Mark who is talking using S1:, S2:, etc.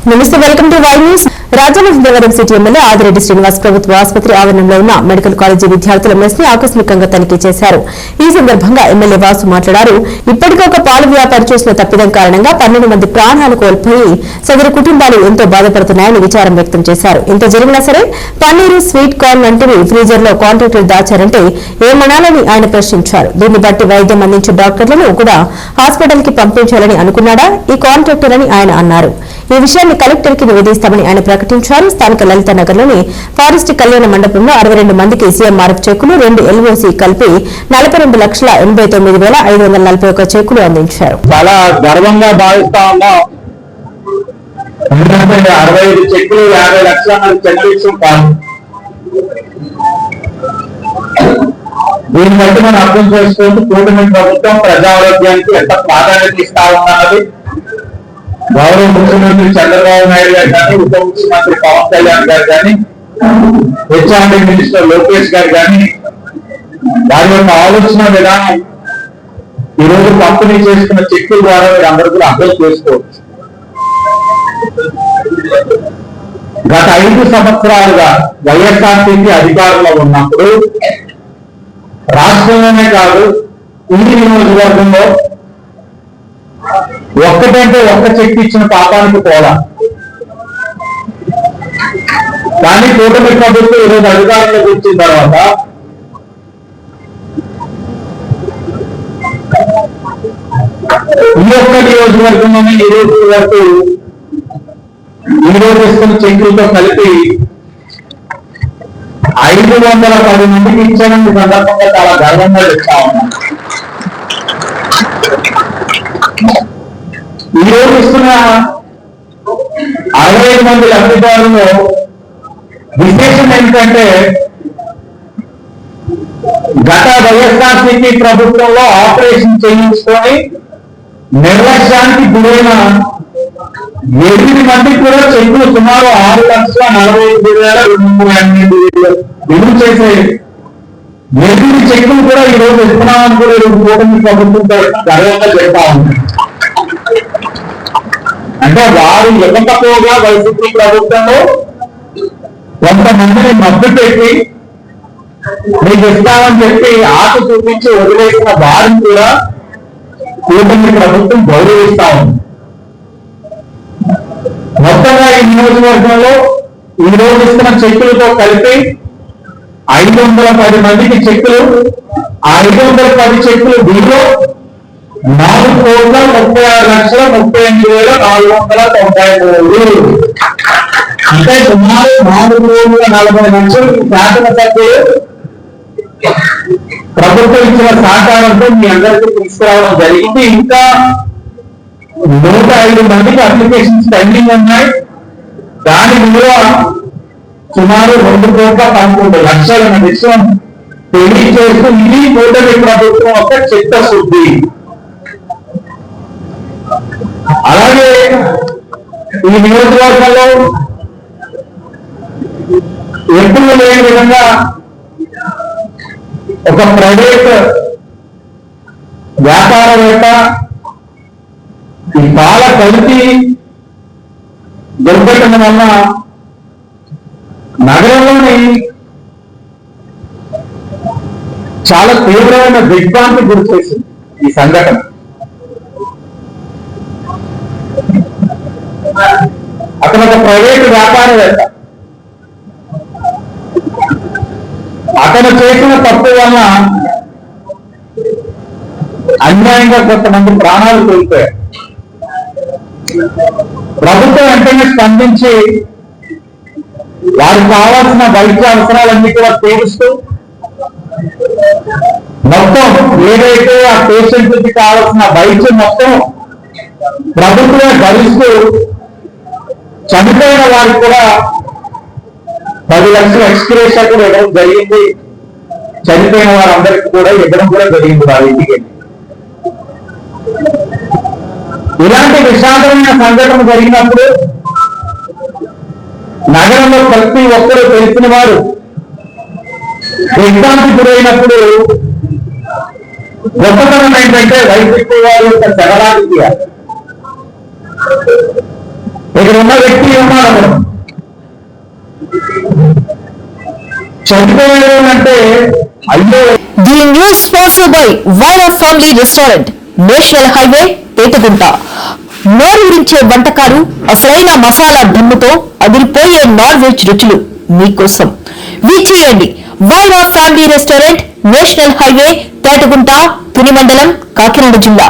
S1: నమస్తే, welcome to Y news. Rajamahendravaram city MLA Adireddy Srinivas ప్రభుత్వ ఆసుపత్రి ఆవరణంలో ఉన్న మెడికల్ కాలేజీ విద్యార్థుల మెస్ ని ఆకస్మికంగా తనిఖీ చేశారు. ఈ సందర్భంగా ఎమ్మెల్యే వాసు మాట్లాడారు. ఇప్పటికే ఒక పాలు వ్యాపారి చేసిన తప్పిదం కారణంగా 12 మంది ప్రాణాలు కోల్పోయి సదరు కుటుంబాలు ఎంతో బాధపడుతున్నాయని విచారం వ్యక్తం చేశారు. ఇంత జరిగినా సరే పన్నీరు, స్వీట్ కార్న్ వంటివి ఫ్రీజర్ లో కాంట్రాక్టర్ దాచారంటే ఏమనాలని ఆయన ప్రశ్నించారు. దీన్ని బట్టి వైద్యం అందించే డాక్టర్లను కూడా హాస్పిటల్ కి పంపించాలని అనుకున్నాడా ఈ కాంట్రాక్టర్ అని ఆయన అన్నారు. ఈ విషయాన్ని కలెక్టర్ కి నివేదిస్తామని ఆయన ప్రకటించారు. స్థానిక లలిత నగర్ లోని ఫారెస్ట్ కళ్యాణ మండపంలో 62 మందికి సీఎంఆర్ఎఫ్ చెక్కులు, 2 LOC కలిపి 42,89,541 చెక్కులు అందించారు.
S2: చాలా గర్వంగా భావిస్తా ఉన్నాం. 65 చెక్కులు 50 లక్షల చెక్ విషయం కాదు. దీన్ని బట్టి మనం అర్థం చేసుకుంటూ కూటమి ప్రభుత్వం ప్రజారోగ్యానికి ఎంత ప్రాధాన్యత ఇస్తా ఉన్నది. గౌరవ ముఖ్యమంత్రి చంద్రబాబు నాయుడు గారు కానీ, ఉప ముఖ్యమంత్రి పవన్ కళ్యాణ్ గారు కానీ, హెచ్ఆర్డీ మినిస్టర్ లోకేష్ గారు కానీ వారి యొక్క ఆలోచన విధానం ఈరోజు పంపిణీ చేసుకున్న చెక్కుల ద్వారా మీరు అందరూ కూడా అర్థం చేసుకోవచ్చు. గత 5 సంవత్సరాలుగా వైఎస్ఆర్సీపీ అధికారంలో ఉన్నప్పుడు రాష్ట్రంలోనే కాదు ఈ నియోజకవర్గంలో ఒక్కటంటే ఒక్క చెక్ ఇచ్చిన పాపానికి పోలా. కానీ కూటమి ప్రభుత్వం ఈరోజు అధికారంలోకి వచ్చిన తర్వాత ఈ ఒక్క నియోజకవర్గంలోనే ఈ రోజు వరకు ఇస్తున్న చెక్కులతో కలిపి 510 మందికి ఇచ్చానని సందర్భంగా చాలా గర్వంగా చెప్తా ఉన్నాం. ఈ రోజు ఇస్తున్న 65 మంది లబ్ధిదారులు విశేషం ఏంటంటే గత వైఎస్ఆర్సీపీ ప్రభుత్వంలో ఆపరేషన్ చేయించుకొని నిర్లక్ష్యానికి గురైన 8 మందికి కూడా చెక్కులు సుమారు 6,45,208 విలువ చేసే 8 చెక్కులు కూడా ఈ రోజు ఇస్తున్నామని కూడా ఈరోజు కూటమి ప్రభుత్వం గర్వంగా చెప్తా ఉంది. అంటే వారు ఇవ్వకపోగా వైసీపీ ప్రభుత్వంలో కొంతమందిని మద్దతు పెట్టి మీకు ఇస్తామని చెప్పి ఆశ చూపించి వదిలేసిన వారిని కూడా కూటమి ప్రభుత్వం గౌరవిస్తా ఉంది. మొత్తంగా ఈ నియోజకవర్గంలో ఈ రోజు ఇస్తున్న చెక్కులతో కలిపి 510 మందికి చెక్కులు, 510 చెక్కులు దీనిలో 4,36,38,493 అంటే సుమారు 4,40 లక్షలు శాసనసభ్యులు ప్రభుత్వం ఇచ్చిన సహకారంతో మీ అందరికీ తీసుకురావడం జరిగింది. ఇంకా 105 మందికి అప్లికేషన్స్ పెండింగ్ ఉన్నాయి. దాని విలువ సుమారు 2,11 అనే విషయం తెలియజేస్తూ ఇది కూటమి ప్రభుత్వం యొక్క చిత్తశుద్ధి. అలాగే ఈ నియోజకవర్గంలో ఎప్పుడు లేని విధంగా ఒక ప్రైవేట్ వ్యాపారవేత్త ఈ పాల కల్తీ దుర్ఘటన వల్ల నగరంలోని చాలా తీవ్రమైన దిగ్భ్రాంతి గురి చేసింది ఈ సంఘటన. అతను ఒక ప్రైవేటు వ్యాపారవేత్త. అతను చేసిన తప్పు వల్ల అన్యాయంగా కొంతమంది ప్రాణాలు కోల్పోయారు. ప్రభుత్వం వెంటనే స్పందించి వారికి కావాల్సిన వైద్య అవసరాలన్నీ కూడా తీరుస్తూ మొత్తం ఏదైతే ఆ పేషెంట్ కి కావాల్సిన వైద్యం మొత్తం ప్రభుత్వమే భరిస్తూ చనిపోయిన వారికి కూడా 10 లక్షల ఎక్స్గ్రేషియా కూడా ఇవ్వడం జరిగింది. చనిపోయిన వారందరికీ కూడా ఇవ్వడం కూడా జరిగింది వారి ఇంటికి. ఇలాంటి విషాదమైన సంఘటన జరిగినప్పుడు నగరంలో ప్రతి ఒక్కరూ తెలిసిన వారు దిగ్భ్రాంతి గురైనప్పుడు గొప్పతనం ఏంటంటే వైసీపీ వారి యొక్క శరణానికి ఇక్కడ ఉన్న వ్యక్తి ఉన్నాడు, చనిపోయాడు అంటే అయ్యో.
S1: The news sponsored by Vyra family restaurant, national highway, Petagunta. నోరూరించే వంటకాలు, అసలైన మసాలా దమ్ముతో అదిరిపోయే నాన్ వెజ్ రుచులు మీకోసం. విచ్చేయండి Vyra family restaurant, national highway, Petagunta, Tuni మండలం, కాకినాడ జిల్లా.